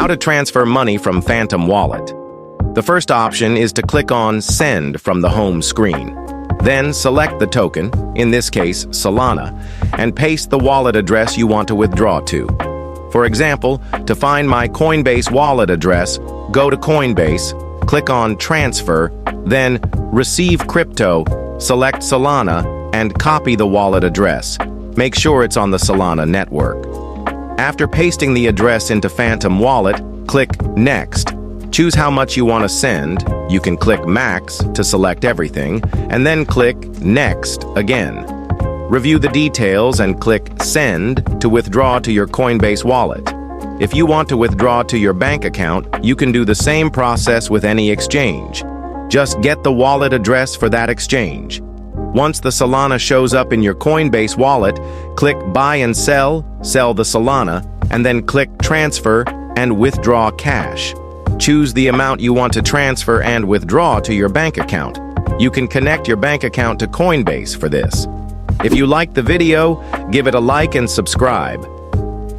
How to transfer money from Phantom Wallet. The first option is to click on Send from the home screen. Then select the token, in this case Solana, and paste the wallet address you want to withdraw to. For example, to find my Coinbase wallet address, go to Coinbase, click on Transfer, then Receive Crypto, select Solana, and copy the wallet address. Make sure it's on the Solana network. After pasting the address into Phantom Wallet, click Next. Choose how much you want to send. You can click Max to select everything, and then click Next again. Review the details and click Send to withdraw to your Coinbase wallet. If you want to withdraw to your bank account, you can do the same process with any exchange. Just get the wallet address for that exchange. Once the Solana shows up in your Coinbase wallet, click Buy and Sell, sell the Solana, and then click Transfer and Withdraw Cash. Choose the amount you want to transfer and withdraw to your bank account. You can connect your bank account to Coinbase for this. If you liked the video, give it a like and subscribe.